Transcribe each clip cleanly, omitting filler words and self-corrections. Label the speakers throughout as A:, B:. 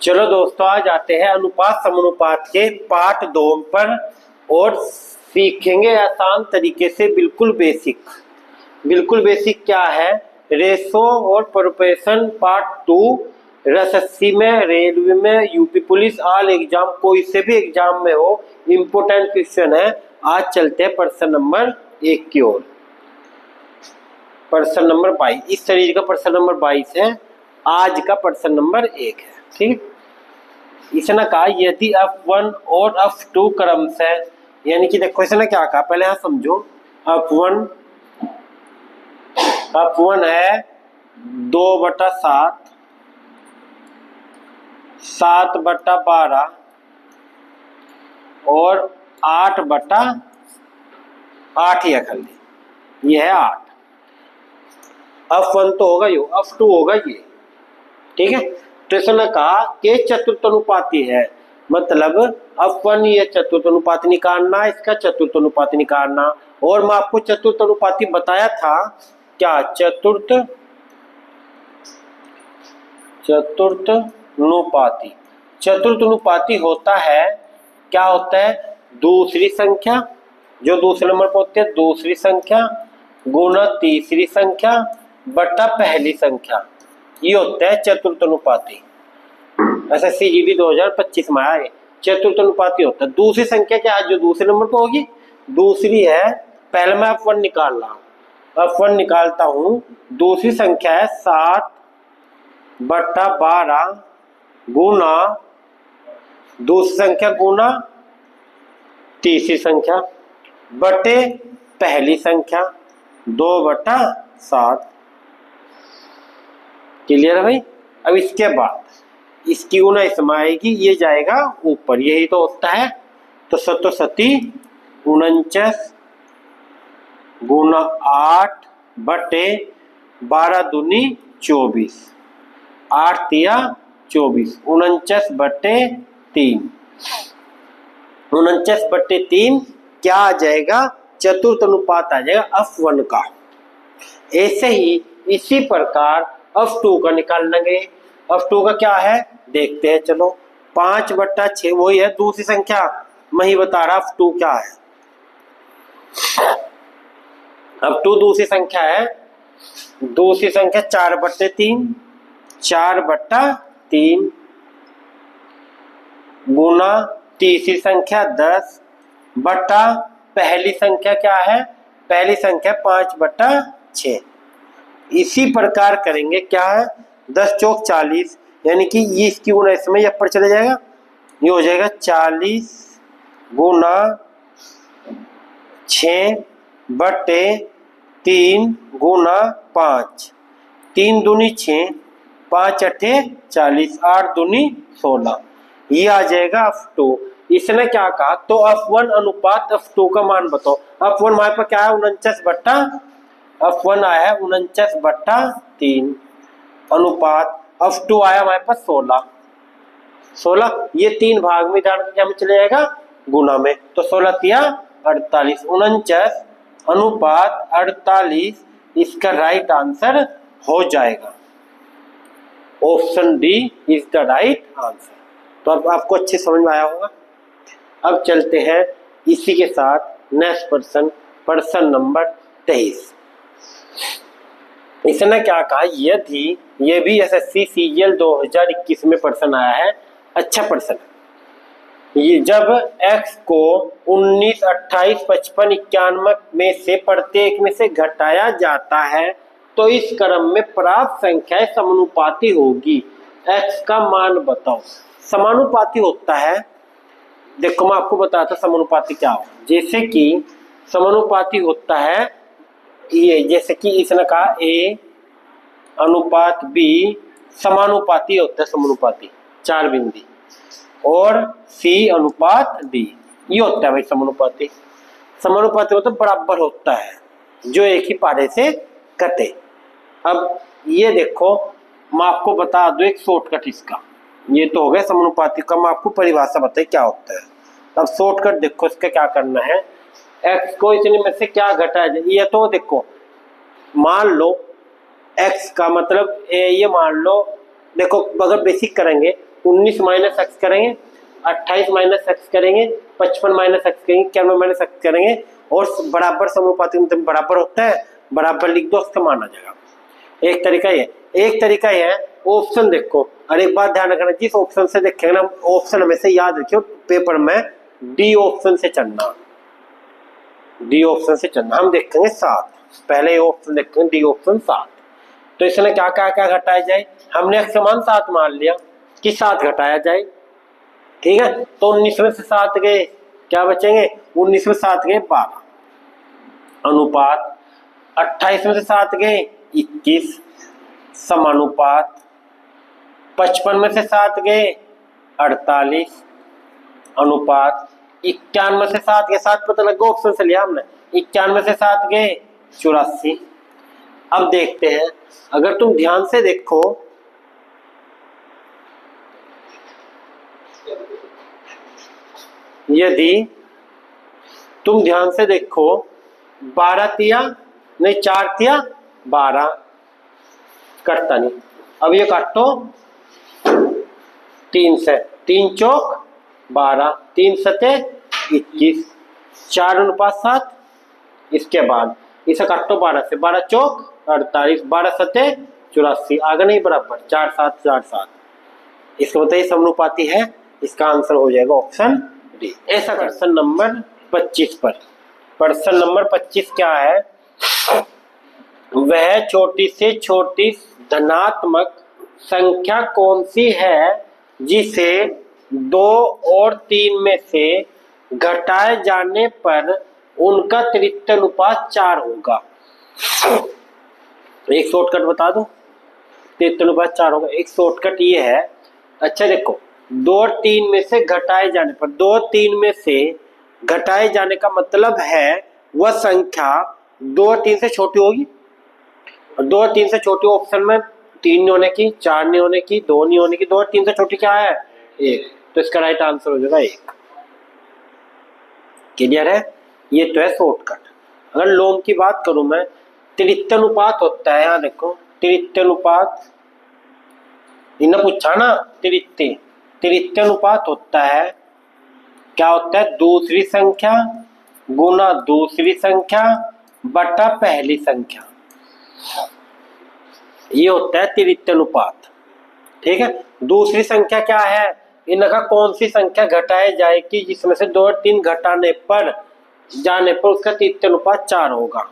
A: चलो दोस्तों, आज आते हैं अनुपात समानुपात के पार्ट 2 पर और सीखेंगे आसान तरीके से। बिल्कुल बेसिक क्या है, रेशो और प्रोपोर्शन पार्ट 2। एसएससी में, रेलवे में, यूपी पुलिस, ऑल एग्जाम, कोई से भी एग्जाम में हो, इम्पोर्टेंट क्वेश्चन है। आज चलते हैं प्रश्न नंबर 1 की ओर। प्रश्न नंबर 22, इस सीरीज का प्रश्न नंबर 22 है, आज का प्रश्न नंबर 1 है। ठीक, इसने कहा यदि F1 और F2 क्रम से, यानी कि देखो इसने क्या कहा, पहले यहां समझो। F1 है 2/7, 7/12 और 8/8 ही कर ली, ये है 8। F1 तो होगा ये, F2 होगा ये। ठीक है, तो इसने कहा कि चतुर्थानुपाती है, मतलब F1 ये चतुर्थानुपाती निकालना, इसका चतुर्थानुपाती निकालना। और मैं आपको चतुर्थानुपाती बताया था क्या, चतुर्थानुपाती होता है, क्या होता है, दूसरी संख्या, जो दूसरे नंबर पर होती है दूसरी संख्या गुना तीसरी संख्या बटा पहली संख्या, ये होता है चतुर्थानुपाती। एसएससी जीडी 2025 में आया चतुर्थानुपाती होता है। दूसरी संख्या क्या है, जो दूसरे नंबर पर होगी, दूसरी है, पहले मैं F1 निकाल रहा हूं, F1 निकालता हूं, दूसरी संख्या है 7/12 गुना दूसरी संख्या गुना तीसरी संख्या बटे पहली संख्या 2/7। क्लियर है भाई। अब इसके बाद इसकी गुना इसमें आएगी, ये जाएगा ऊपर, यही तो होता है। तो 49 गुना 8 बटे 12 दूनी 24, 8 तिया 24, 49/3, 49/3 क्या आ जाएगा, चतुर्थानुपात आ जाएगा F1 का। ऐसे ही इसी प्रकार F2 का निकालेंगे। F2 का क्या है देखते हैं, चलो 5/6, वही है दूसरी संख्या, मैं ही बता रहा F2 क्या है। F2 दूसरी संख्या है, दूसरी संख्या 4/3, 4/3 गुना तीसरी संख्या 10 बटा पहली संख्या क्या है, पहली संख्या 5/6। इसी प्रकार करेंगे, क्या है 10 चौक 40, यानी कि ये इसकी गुना इसमें ये पर चले जाएगा, ये हो जाएगा 40 गुना 6/3 गुना 5, 3 दूनी 6, 5 8 40, 8 दूनी 16, ये आ जाएगा F2। इसने क्या कहा, तो F1 अनुपात F2 का मान बताओ। F1 हमारे पास क्या है, 49/F1 आया है 49/3 अनुपात F2 आया हमारे पास 16, ये 3 भाग में डाल के हमें चले जाएगा गुना में, तो 16 तिया 48, 49 अनुपात 48 इसका राइट आंसर हो जाएगा। Option D is the right answer. तो अब आपको अच्छे समझ में आया होगा। अब चलते हैं इसी के साथ नेक्स्ट प्रश्न नंबर 23। इसने क्या कहा, यदि ये भी एसएससी सीजीएल 2021 में प्रश्न आया है, अच्छा प्रश्न है ये। जब x को 19, 28, 55, 91 में से प्रत्येक में से घटाया जाता है तो इस क्रम में प्राप्त संख्याएं समानुपाती होगी। x का मान बताओ। समानुपाती होता है, देखो मैं आपको बताता समानुपाती क्या हो। जैसे कि समानुपाती होता है ये, जैसे कि इसने कहा A अनुपात B समानुपाती होता है, समानुपाती 4 बिंदी, और C अनुपात D ये होता है भाई समानुपाती। समानुपाती मतलब बराबर होता है, जो एक ही पारे से कटे। अब ये देखो मैं आपको बता दूं एक शॉर्टकट इसका, ये तो हो गया समानुपाती का, मैं आपको परिभाषा बताई क्या होता है। अब शॉर्टकट देखो इसका क्या करना है, x को इतने में से क्या घटाया जाए, ये तो देखो मान लो x का मतलब ये मान लो, देखो अगर बेसिक करेंगे 19 माइनस एक्स करेंगे, 28 माइनस एक्स करेंगे, 55 माइनस एक्स करेंगे, 91 माइनस एक्स करेंगे और बराबर समानुपाती मतलब बराबर होता है, बराबर लिख दो, उसका मान आ जाएगा। एक तरीका ये, एक तरीका ये है ऑप्शन देखो। और एक बात ध्यान रखना, जिस ऑप्शन से देखेंगे ना ऑप्शन हमेशा याद रखियो पेपर में डी ऑप्शन से चलना, डी ऑप्शन से चलना। हम देखेंगे 7, पहले ऑप्शन देखेंगे डी ऑप्शन 7। तो इसमें क्या क्या क्या घटाया जाए, हमने x समान 7 मान लिया कि 7 घटाया जाए, ठीक है। तो 19 में से 7 गए, क्या बचेंगे, 19 में 7 गए 12, अनुपात 28 में से 7 गए 21, समानुपात 55 में से 7 गए 48, अनुपात 91 में से 7 गए, 7 पता लग गया ऑप्शन से लिया हमने, 91 में से 7 गए 84। अब देखते हैं, अगर तुम ध्यान से देखो यदि तुम ध्यान से देखो 12 तिया नहीं 4 तिया 12 कटता नहीं। अब ये काटो 3 से, 3 चौक 12, 3 सते 21, 4 अनुपात 7। इसके बाद इसे काटो 12 से, 12 चौक 48, 12 सते 84, आगे नहीं बराबर 4 7 4 7। इसका मतलब ये समानुपाती है, इसका आंसर हो जाएगा ऑप्शन डी। ऐसा क्वेश्चन नंबर 25 पर, प्रश्न नंबर 25 क्या है, वह छोटी से छोटी धनात्मक संख्या कौन सी है जिसे 2 और 3 में से घटाए जाने पर उनका तृतीय अनुपात 4 होगा। एक शॉर्टकट बता दो, तृतीय अनुपात 4 होगा। एक शॉर्टकट ये है, अच्छा देखो 2 और 3 में से घटाए जाने पर, 2 और 3 में से घटाए जाने का मतलब है वह संख्या 2 और 3 से छोटी होगी। और 2 और 3 से छोटी ऑप्शन में 3 नहीं होने की, 4 नहीं होने की, 2 नहीं होने की, 2 और 3 से छोटी क्या है 1, तो इसका राइट आंसर हो जाएगा 1। क्लियर है, ये तो है शॉर्टकट। अगर लोम की बात करूं मैं, तृतीय अनुपात होता है, यहाँ देखो तृतीय अनुपात, इन्हें पूछा ना, तृतीय अनुपात होता है, क्या होता है, दूसरी संख्या गुना दूसरी संख्या बटा पहली संख्या, ये होता है तृतीय अनुपात। ठीक है, दूसरी संख्या क्या है, इनका कौन सी संख्या घटाई जाएगी जिसमें से 2 और 3 घटाने पर जाने पर उसका तृतीय अनुपात 4 होगा।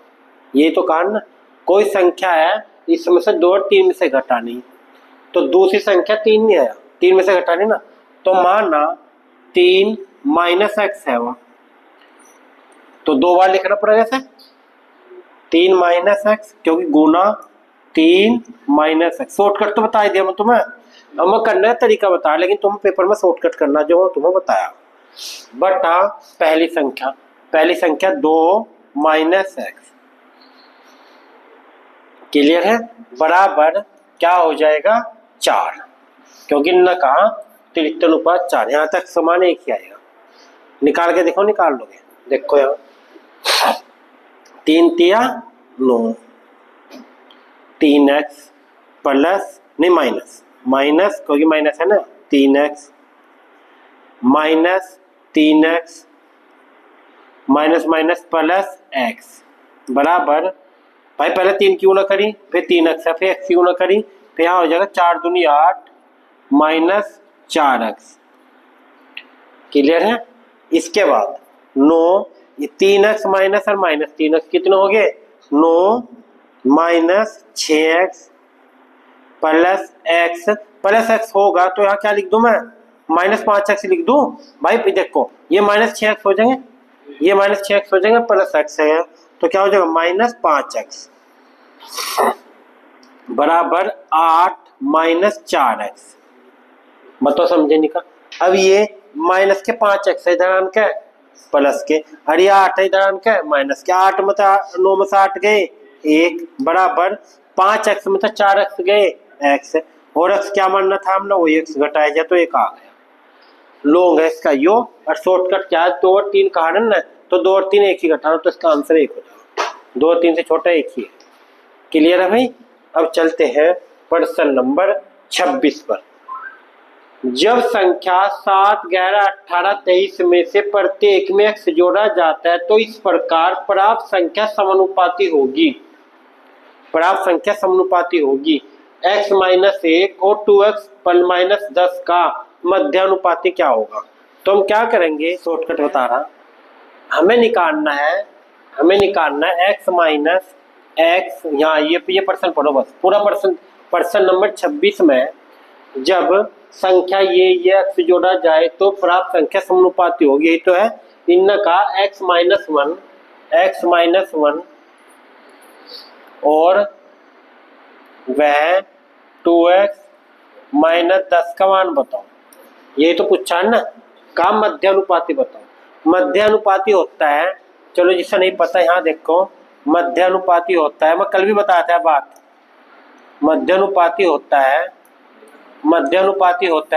A: ये तो कहा ना, कोई संख्या है इसमें से 2 और 3 में से घटानी, तो दूसरी संख्या 3 नहीं आया, 3 में से घटानी ना, तो माना 3 माइनस एक्स है, वह तो 2 बार लिखना पड़ेगा ऐसे, 3 माइनस एक्स, क्योंकि गुना 3 माइनस एक्स। शॉर्टकट तो बता दिया मैं तुम्हें, अब मैं करने का तरीका बताया, लेकिन तुम पेपर में शॉर्टकट करना जो तुम्हें बताया, बटा पहली संख्या 2 माइनस एक्स। क्लियर है, बराबर क्या हो जाएगा 4, क्योंकि इन्होंने कहा तृतीय अनुपात 4, यहाँ तक समान एक ही आएगा। निकाल के देखो, निकाल लोगे, देखो यहाँ 3 तिया 9, 3x प्लस नहीं माइनस क्योंकि माइनस है ना, 3x minus 3x minus minus plus x बराबर, भाई पहले 3 क्यों ना करी, फिर 3x है, फिर x क्यों ना करी, फिर यहाँ हो जाएगा 4 दूनी 8 माइनस 4x। क्लियर है, इसके बाद 9, ये 3x माइनस और माइनस 3x कितने हो गए 9 माइनस 6x प्लस x होगा, तो यहाँ क्या लिख दूं मैं, माइनस 5x लिख दूं। भाई देखो ये माइनस 6x हो जाएंगे, ये माइनस 6x हो जाएंगे, प्लस x है, तो क्या हो जाएगा माइनस 5x बराबर 8 माइनस 4x। बताओ समझे निका। अब ये माइनस के 5x है इधर के प्लस के, और ये 8 है इधर के माइनस के, 8 में 9 में से 8 गए 1 बराबर 5x में 4x गए x, और x क्या मानना था हमने, वो x घटाया जाए तो 1 आ गया। लॉन्ग है इसका यो, और शॉर्टकट क्या है 2 और 3 का हरण है, तो 2 और 3 एक ही घटाना, तो इसका आंसर 1 हो जाएगा, 2 और 3 से छोटा 1 ही है। क्लियर है भाई। अब चलते हैं प्रश्न नंबर 26 पर। जब संख्या 7, 11, 18, 23 में से प्रत्येक में x जोड़ा जाता है तो इस प्रकार प्राप्त संख्या समानुपाती होगी। प्राप्त संख्या समानुपाती होगी। x माइनस 1 और 2x माइनस 10 का मध्यानुपाती क्या होगा? तो हम क्या करेंगे, शॉर्टकट बता रहा, हमें निकालना है x माइनस एक्स, यहाँ ये पर्सन पढ़ो बस, पूरा पर्सन नंबर 26 में जब संख्या ये x जोड़ा जाए तो प्राप्त संख्या समानुपाती होगी। यही तो है इनका x माइनस वन और वह 2x माइनस 10 का मान बताओ। यही तो पूछा है ना, काम मध्यानुपाती बताओ। मध्यानुपाती होता है, चलो जिसे नहीं पता यहाँ देखो, मध्यानुपाती होता है, मैं कल भी बताया था बात, मध्यानुपाती होता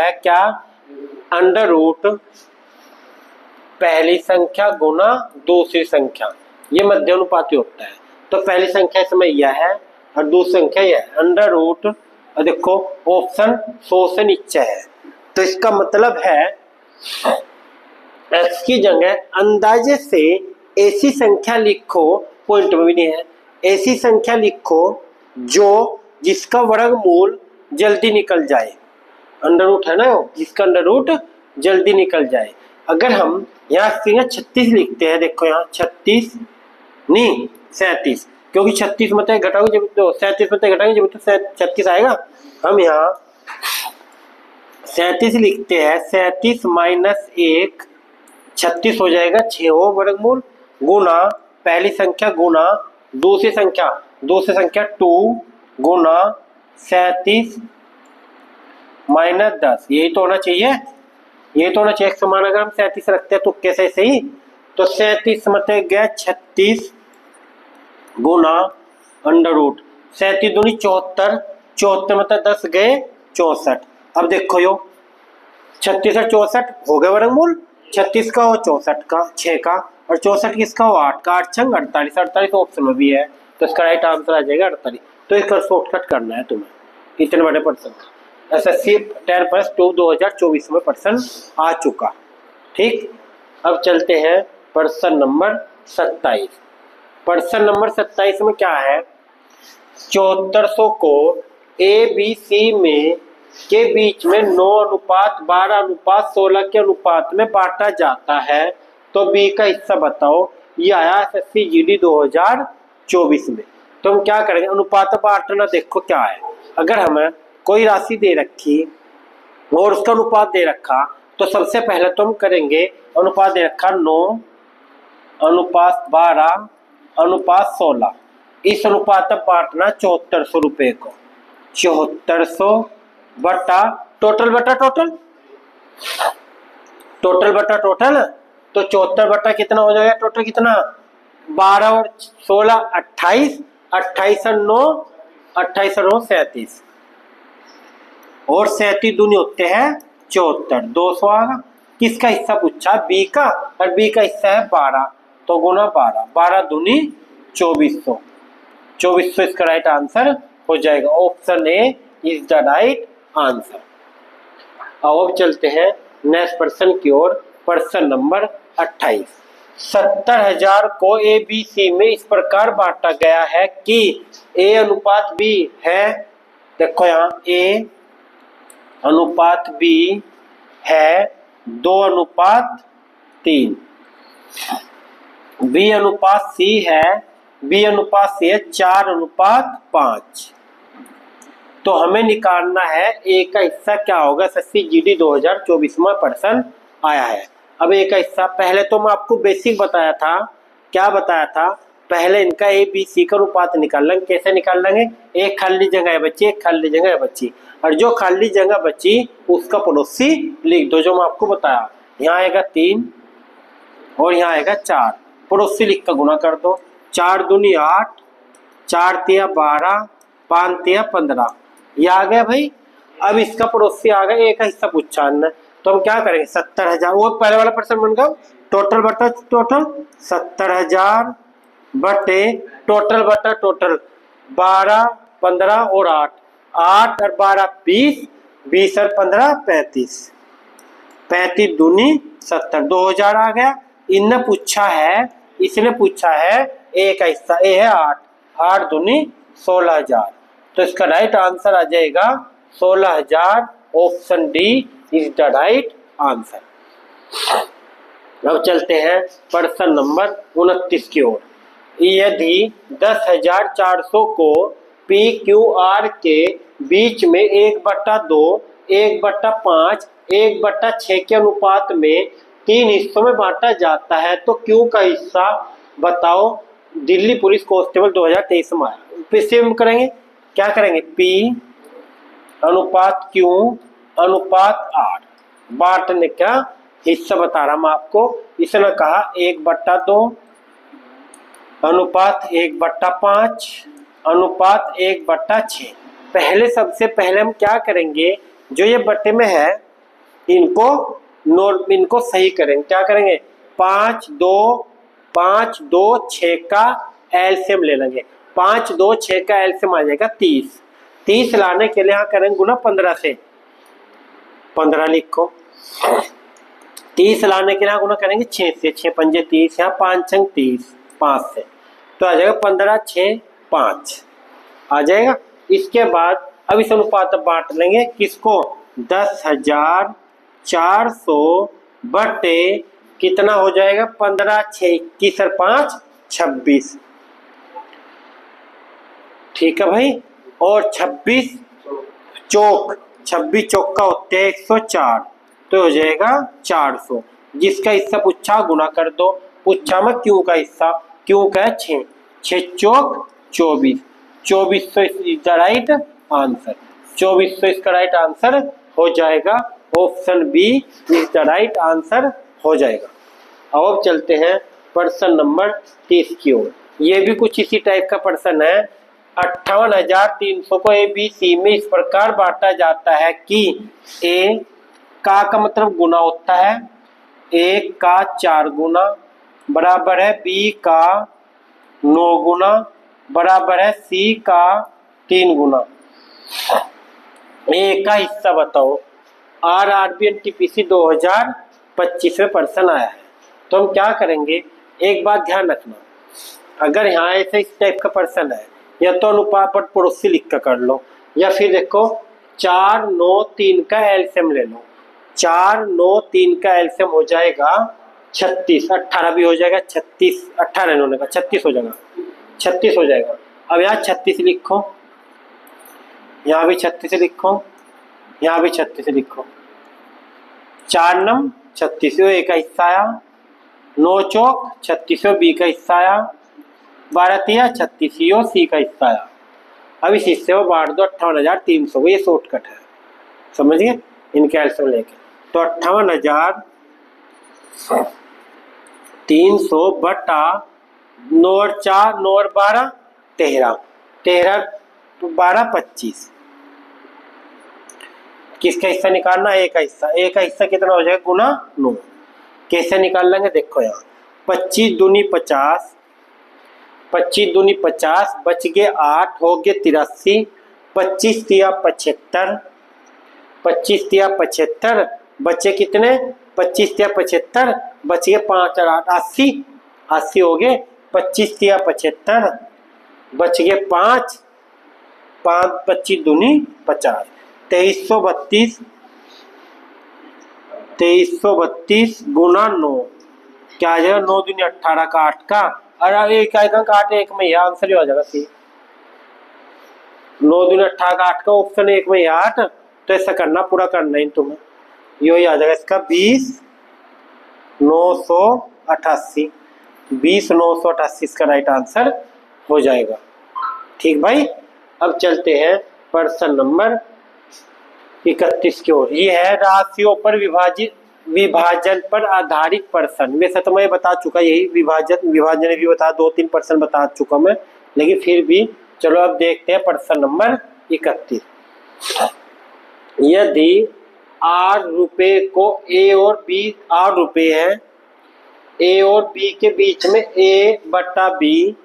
A: है क्या, अंडर रूट पहली संख्या गुना दूसरी संख्या, ये मध्यानुपाती होता है। तो पहली संख्या इसमें यह है और दूसरी संख्या यह है, अंडर रूट, और देखो ऑप्शन 100 से नीचे है, तो इसका मतलब है x की जगह अंदाजे से ऐसी संख्या लिखो, पॉइंट में भी नहीं है, ऐसी संख्या लिखो जो जिसका वर्गमूल जल्दी निकल जाए। अंडर रूट है ना, जिसका अंडर रूट जल्दी निकल जाए। अगर हम यहाँ 36 लिखते हैं, देखो यहाँ 36 नहीं 37, क्योंकि 36 में घटाओगे जब तो 37 में घटाएंगे जब तो 36 आएगा। हम यहाँ 37 लिखते हैं, 37 माइनस 1 36 हो जाएगा, 6 हो वर्गमूल, गुना पहली संख्या गुना दूसरी संख्या 2 गुना 37 माइनस 10, यही तो होना चाहिए, एक समान। अगर हम 37 रखते हैं तो कैसे सही, तो 37 मतलब गया 36 गुना अंडर रूट 37 दूनी 74, 74 मतलब 10 गए 64। अब देखो यो 36 और 64 हो गए वर्गमूल, 36 का और 64 का 6 का, और 64 किसका हो 8 का, 8 छंग 48, 48 ऑप्शन में भी है, तो इसका राइट आंसर आ जाएगा 48। तो इसका शॉर्टकट करना है तुम्हें, इतने बड़े पर्सन SSC 10+2 2024 में पर्सन आ चुका। ठीक, अब चलते हैं पर्सन नंबर 27। पर्सन नंबर 27 में क्या है, 7400 को ABC में के बीच में 9:12:16 के अनुपात में बांटा जाता है, तो B का हिस्सा बताओ। ये आया SSC GD 2024 में। तो हम क्या करेंगे, अनुपात बांटना देखो क्या है, अगर हमें कोई राशि दे रखी और उसका अनुपात दे रखा, तो सबसे पहले तो हम करेंगे, अनुपात दे रखा 9:12:16, इस अनुपात में बांटना 7400 रुपए को, 7400 बटा टोटल तो 74 बटा कितना हो जाएगा, टोटल कितना 12 और 16 28, 28 और 9 37, और 37 दूनी होते हैं 74, 200 आगा। किसका हिस्सा पूछा, बी का, और बी का हिस्सा है 12, तो गुना 12, 12 दूनी 2400 इसका राइट आंसर हो जाएगा। Option A is the right answer. अब चलते हैं नेक्स्ट पर्सन की ओर, पर्सन नंबर 28। 70,000 को ABC में इस प्रकार बांटा गया है कि A अनुपात B है, देखो यहाँ A अनुपात B है 2:3, B अनुपात C है 4:5। तो हमें निकालना है A का हिस्सा क्या होगा। SSC GD 2024 में पर्सन आया है। अब A का हिस्सा, पहले तो मैं आपको बेसिक बताया था, क्या बताया था, पहले इनका ABC का अनुपात निकाल लेंगे। कैसे निकाल लेंगे, एक खाली जगह है बच्ची, एक खाली जगह है बच्ची, और जो खाली जगह बची उसका पड़ोसी लिख दो, जो मैं आपको बताया। यहाँ आएगा 3 और यहाँ आएगा 4, पड़ोसी लिख कर गुना कर दो, 4 दूनी 8, 4 तिया 12, 5 तिया 15, ये आ गया भाई। अब इसका पड़ोसी आ गया, एक हिस्सा पूछा है, तो हम क्या करेंगे 70,000, वो पहले वाला पर्सन बन गया, टोटल बटा टोटल 70,000 बटे टोटल बटा टोटल 12, 15 और 8, 8 और 12 20, 20 और 15 35, 35 दूनी 70, 2000 आ गया। इसने पूछा है ए का हिस्सा, ए है 8, 8 दूनी 16,000, तो इसका राइट आंसर आ जाएगा 16,000। Option D is the right answer. अब चलते हैं प्रश्न नंबर 29 की ओर। यदि 10,400 को पी क्यू आर के बीच में 1/2, 1/5, 1/6 के अनुपात में 3 हिस्सों में बांटा जाता है तो क्यू का हिस्सा बताओ। दिल्ली पुलिस कांस्टेबल 2023 में आया। फिर से हम करेंगे, क्या करेंगे, पी अनुपात क्यू अनुपात आर, बांटने का हिस्सा बता रहा मैं आपको। इसने कहा 1/2 अनुपात 1/5 अनुपात 1/6। सबसे पहले हम क्या करेंगे, जो ये बट्टे में है इनको सही करेंगे। क्या करेंगे, 5 2 6 का एलसीएम ले लेंगे। 5 2 6 का एलसीएम आ जाएगा 30। 30 लाने के लिए यहाँ करेंगे गुना 15 से, 15 लिखो। 30 लाने के लिए गुना करेंगे 6 से, 6 पंजे 30, यहाँ 5 छंग 30, 5 से तो आ जाएगा 15 6 5 आ जाएगा। इसके बाद अब इस अनुपात बांट लेंगे किसको, 10,400 बटे कितना हो जाएगा, 15 6 21 और 5 26, ठीक है भाई। और 26 चौक का होते हैं 104, तो हो जाएगा 400। जिसका हिस्सा पूछा गुना कर दो। पूछा में क्यू का हिस्सा, क्यू का है 6, 6 चौक 24, 2400 इज द राइट आंसर। 2400 इसका राइट आंसर हो जाएगा। Option B is the right answer हो जाएगा। अब चलते हैं प्रश्न नंबर 30 की ओर। ये भी कुछ इसी टाइप का प्रश्न है। 58,300 को ए बी सी में इस प्रकार बांटा जाता है कि ए का मतलब गुना होता है, ए का 4 गुना बराबर है बी का 9 गुना बराबर है सी का 3 गुना। ए का हिस्सा बताओ। आरआरबी एनटीपीसी 2025 में प्रश्न आया है। तो हम क्या करेंगे, एक बात ध्यान रखना, अगर यहाँ ऐसे इस टाइप का प्रश्न है या तो अनुपात पर पड़ोसी लिख कर लो, या फिर देखो 4 9 3 का एलसीएम ले लो। 4 9 3 का एलसीएम हो जाएगा 36, 18 भी हो जाएगा 36, 18 इन्होंने का 36 हो जाएगा, 36 हो जाएगा। अब यहाँ 36 लिखो, यहाँ भी 36 लिखो, यहाँ भी 36 लिखो। 4 नम 36 ए का हिस्सा आया, 9 चौक 36 बी का हिस्सा आया, 12 तिया 36 सी का हिस्सा आया। अब इस हिस्से को बांट दो 58,300 को, ये शॉर्टकट है, समझ गए इनके एल्सियम लेके। तो 58,300 बटा 9 और 4 9 और 12 13, 13 12 25। किसका हिस्सा निकालना, ए का हिस्सा। ए का हिस्सा कितना हो जाएगा, गुना 9। कैसे निकाल लेंगे, देखो यहाँ 25 दूनी 50, 25 दूनी 50, बच गए 8, हो गए 83, 25 तिया 75, 25 तिया 75, बचे कितने, 25 तिया 75, बच गए 5 और 8 80, 80 हो गए। 25 तिया 75, बच गए 5, 5 25 दूनी 50, 2332 गुना 9, क्या आ जाएगा, 9 दूनी 18 का 8 का, अरे एक आएगा 8 एक में, यह आंसर ही हो जाएगा सी। 9 दूनी 18 का 8 का, ऑप्शन 1 में 8। तो ऐसा करना, पूरा करना ही तुम्हें, यही आ जाएगा इसका 20,988, 20,988 इसका राइट आंसर हो जाएगा। ठीक भाई। अब चलते हैं प्रश्न नंबर 31 की ओर। ये है राशियों पर विभाजन पर आधारित प्रश्न। वैसे तो मैं बता चुका, यही विभाजन भी बता 2-3 प्रश्न बता चुका मैं, लेकिन फिर भी चलो अब देखते हैं प्रश्न नंबर 31। यदि R रुपए को A और B, R रुपए है, A और B के बीच में A बटा B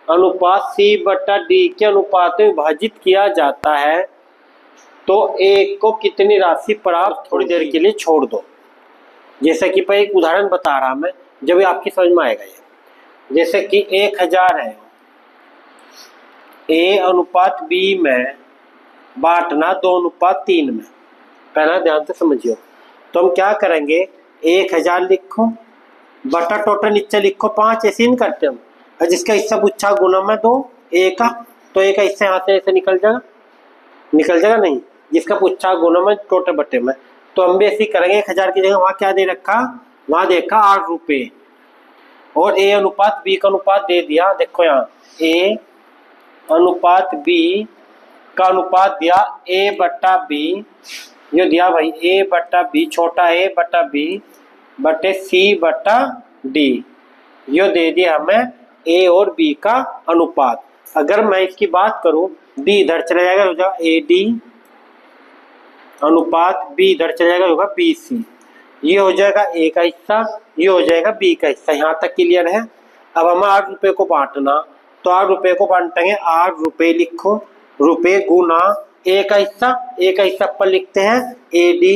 A: अनुपात C बटा D के अनुपात में विभाजित किया जाता है तो ए को कितनी राशि प्राप्त थोड़ी देर के लिए छोड़ दो। जैसे कि मैं एक उदाहरण बता रहा मैं, जब आपकी समझ में आएगा ये। जैसे कि 1000 है, ए अनुपात बी में बांटना 2:3 में। पहला ध्यान से समझियो। तो हम क्या करेंगे, 1000 लिखो बटा टोटल नीचे लिखो 5, ऐसे नहीं करते हम। और जिसका हिस्सा पूछा गुना में 2 ए का, तो ए का हिस्सा यहाँ से ऐसे निकल जाएगा नहीं, जिसका पूछा गुना में टोटल बटे में। तो हम भी ऐसे करेंगे, 1000 की जगह वहां क्या दे रखा, वहां देखा 8 रुपये, और ए अनुपात बी का अनुपात दे दिया। देखो यहाँ ए अनुपात बी का अनुपात दिया ए बट्टा बी, ये दिया भाई ए बट्टा बी, छोटा ए बट्टा बी बटे सी बट्टा डी, ये दे दिया हमें ए और बी का अनुपात। अगर मैं इसकी बात करूं, बी इधर चला जाएगा, हो जाएगा ए डी अनुपात बी इधर चला जाएगा, होगा बी सी, ये हो जाएगा ए का हिस्सा, ये हो जाएगा बी का हिस्सा। यहाँ तक क्लियर है। अब हमें 8 रुपये को बांटना, तो 8 रुपये को बांटेंगे, 8 रुपये लिखो, रुपये गुना ए का हिस्सा पर लिखते हैं ए डी,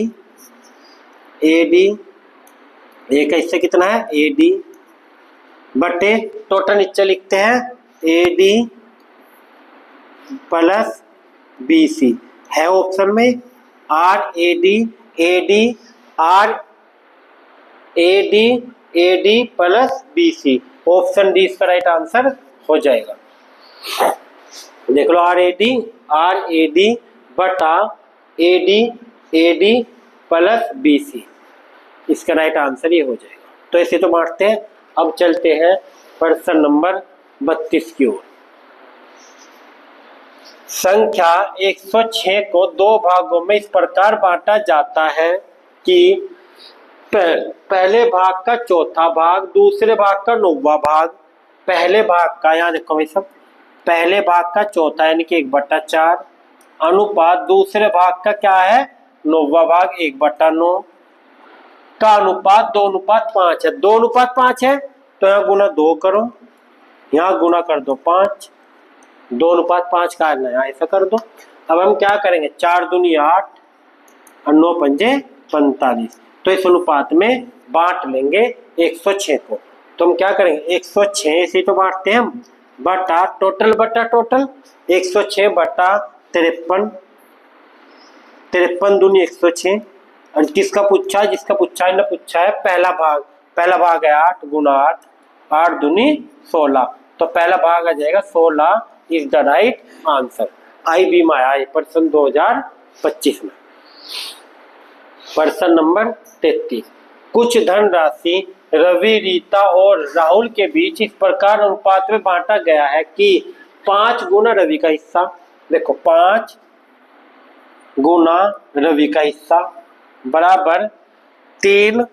A: ए का हिस्सा कितना है ए डी, बटे टोटल नीचे लिखते हैं A D plus B C. है ऑप्शन में R A D plus B C, option D इसका राइट आंसर हो जाएगा। देख लो आर ए डी बटा A D plus B C, इसका राइट आंसर ये हो जाएगा। तो ऐसे तो बांटते हैं। अब चलते हैं प्रश्न नंबर 32 की ओर। संख्या 106 को 2 भागों में इस प्रकार बांटा जाता है कि पहले भाग का चौथा भाग, दूसरे भाग का 9वां भाग, पहले भाग का, यहाँ देखो भाई सब, पहले भाग का चौथा यानी कि 1/4 अनुपात दूसरे भाग का क्या है 9वां भाग 1/9 का अनुपात 2:5 है। 2:5 है तो यहाँ गुना 2 करो, यहाँ गुना कर दो 5, 2:5 का यहाँ ऐसा कर दो। अब हम क्या करेंगे, 4 दूनी 8 और 9 पंजे 45, तो इस अनुपात में बांट लेंगे 106 को। तो हम क्या करेंगे, 106 से तो बांटते हैं हम, बटा टोटल 106 बटा 53, 53 दूनी 106, और जिसका पूछा है पहला भाग है 8 गुना 8, 8 दूनी 16, तो पहला भाग आ जाएगा 16 is the right answer. IB में आया प्रश्न 2025 में। प्रश्न नंबर 33, कुछ धनराशि रवि, रीता और राहुल के बीच इस प्रकार अनुपात में बांटा गया है कि 5 गुना रवि का हिस्सा, देखो 5 गुना रवि का हिस्सा बराबर 3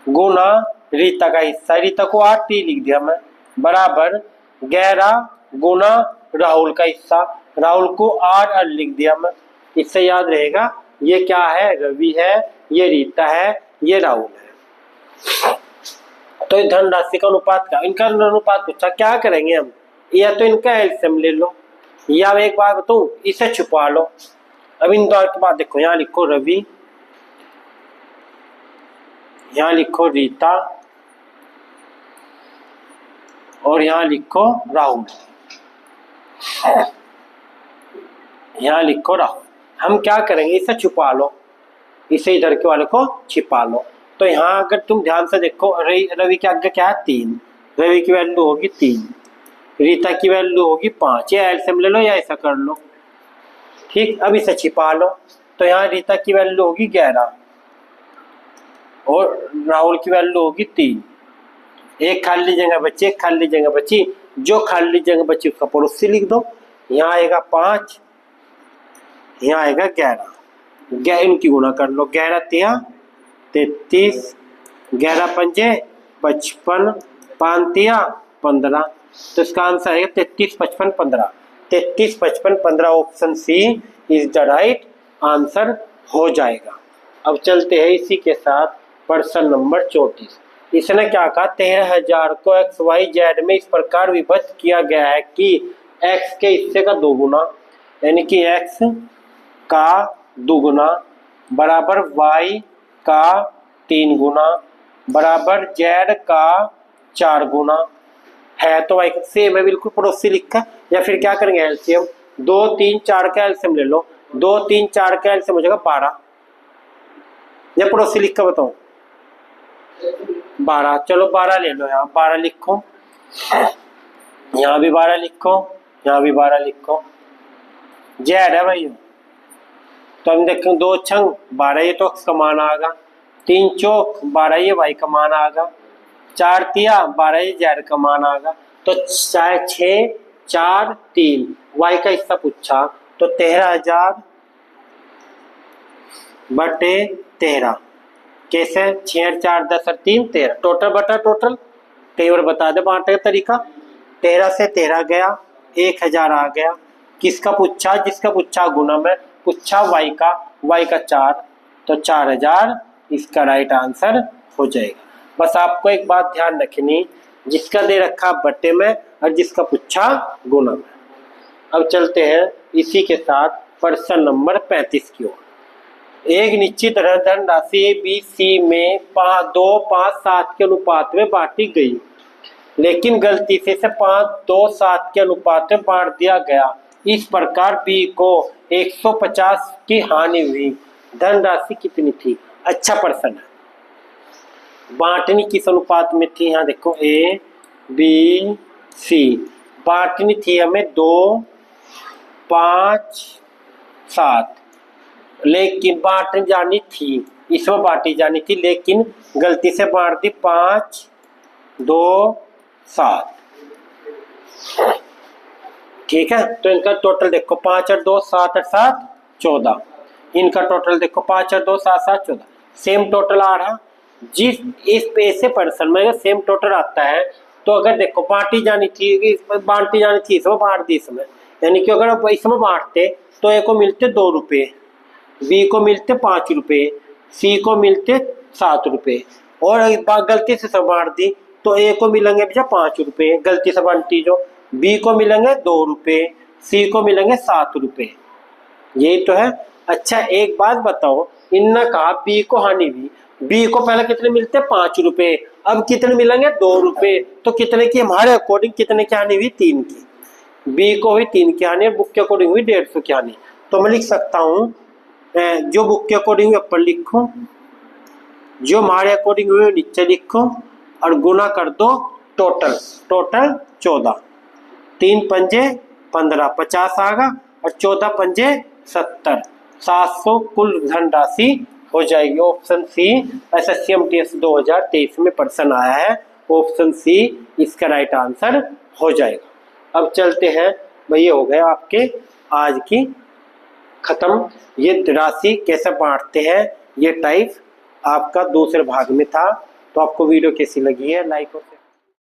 A: गुना रीता का हिस्सा, रीता को 8 लिख दिया मैं, बराबर 11 गुना राहुल का हिस्सा, राहुल को 8 लिख दिया मैं। इससे याद रहेगा ये क्या है, रवि है, ये रीता है, ये राहुल है। तो धनराशि का अनुपात का, इनका अनुपात पूछा, क्या करेंगे हम, या तो इनका एलसीएम ले लो, या एक बार बताऊं इसे छुपा लो। अब इन दो के बाद देखो, यहाँ लिखो रवि, यहाँ लिखो रीता और यहाँ लिखो राहुल, यहाँ लिखो राहुल। हम क्या करेंगे, इसे छुपा लो, इसे इधर के वाले को छिपा लो। तो यहाँ अगर तुम ध्यान से देखो, रवि के आगे क्या है 3, रवि की वैल्यू होगी 3, रीता की वैल्यू होगी 5, या एलसीएम ले लो या ऐसा कर लो, ठीक। अब इसे छिपा लो, तो यहाँ रीता की वैल्यू होगी 11 और राहुल की वैल्यू होगी 3, एक खाली जगह बची, जो खाली जगह बची उसका पड़ोसी लिख दो। यहाँ आएगा 5, यहाँ आएगा 11, इनकी गुणा कर लो, 11 तिया 33, 11 पंजे 55, 5 तिया 15, तो इसका आंसर आएगा 33, 55, 15, 33, 55, 15, option C is the right answer हो जाएगा। अब चलते हैं इसी के साथ प्रश्न नंबर 34। इसने क्या कहा, 13,000 को XYZ में इस प्रकार विभक्त किया गया है कि x के हिस्से का 2 गुना, यानी कि x का दुगुना बराबर y का 3 गुना बराबर z का 4 गुना है। तो y सेम है बिल्कुल, पड़ोसी लिखा। या फिर क्या करेंगे एलसीएम, 2 3 4 का एलसीएम ले लो, 2 3 4 का एलसीएम हो जाएगा 12। या पड़ोसी लिख कर बताओ 12, चलो 12 ले लो, यहाँ 12 लिखो, यहाँ भी 12 लिखो, यहाँ भी 12 लिखो। जेड है भाई, तो हम देखें 2 छंग 12 ये तो का मान आएगा, 3 चौक 12 ये वाई का मान आएगा, 4 तिया 12 ये जेड का मान आएगा। तो 6 4 3 वाई का हिस्सा पूछा, तो 13,000 बटे 13 कैसे, 6 4 10 और 3 13 टोटल बटा टोटल, कई बार बता दे बांटने का तरीका। 13 से 13 गया, 1000 आ गया। किसका पूछा, जिसका पूछा गुना में पूछा y का 4, तो 4000 इसका राइट आंसर हो जाएगा। बस आपको एक बात ध्यान रखनी, जिसका दे रखा बट्टे में और जिसका पूछा गुना में। अब चलते हैं इसी के साथ प्रश्न नंबर 35 की ओर। एक निश्चित धन राशि ए बी सी में 2 5 7 के अनुपात में बांटी गई, लेकिन गलती से 5 2 7 के अनुपात में बांट दिया गया। इस प्रकार बी को 150 की हानि हुई। धन राशि कितनी थी? अच्छा प्रश्न है। बांटनी किस अनुपात में थी? यहाँ देखो ए बी सी, बांटनी थी हमें 2 5 7, लेकिन बांटनी जानी थी, इसमें बांटी जानी थी, लेकिन गलती से बांट दी 5 2 7। ठीक है, तो इनका टोटल देखो 5 और 2 7 और 7 14, इनका टोटल देखो 5 और 2 7 7 14, सेम टोटल आ रहा। जिस इस पैसे पर्सन में सेम टोटल आता है, तो अगर देखो बांटी जानी थी, इसमें इसमें बांट दी इसमें, यानी कि अगर इसमें बांटते तो ए को मिलते 2 रुपये, बी को मिलते 5 रुपये, सी को मिलते 7 रुपये, और गलती से सब बांट दी तो ए को मिलेंगे भैया 5 रुपये, गलती से बांटी जो, बी को मिलेंगे 2 रुपये, सी को मिलेंगे 7 रुपये। यही तो है। अच्छा एक बात बताओ, इनने कहा बी को हानि हुई, बी को पहले कितने मिलते 5 रुपये, अब कितने मिलेंगे 2 रुपये, तो कितने की हमारे अकॉर्डिंग कितने की हानि हुई? 3 की। बी को हुई 3 की हानि, बुक के अकॉर्डिंग हुई 150 की हानि। तो मैं लिख सकता हूँ, जो बुक के अकॉर्डिंग हुई ऊपर लिखो, जो हमारे अकॉर्डिंग हुई नीचे लिखो, और गुना कर दो टोटल 14, 3 पंजे 15 50 आएगा, और 14 पंजे 70 700 कुल धन राशि हो जाएगी। ऑप्शन सी SSC-MTS 2023 में प्रश्न आया है, ऑप्शन सी इसका राइट आंसर हो जाएगा। अब चलते हैं भैया, हो गए आपके आज की खत्म। ये राशि कैसे बांटते हैं ये टाइप आपका दूसरे भाग में था। तो आपको वीडियो कैसी लगी है, लाइक और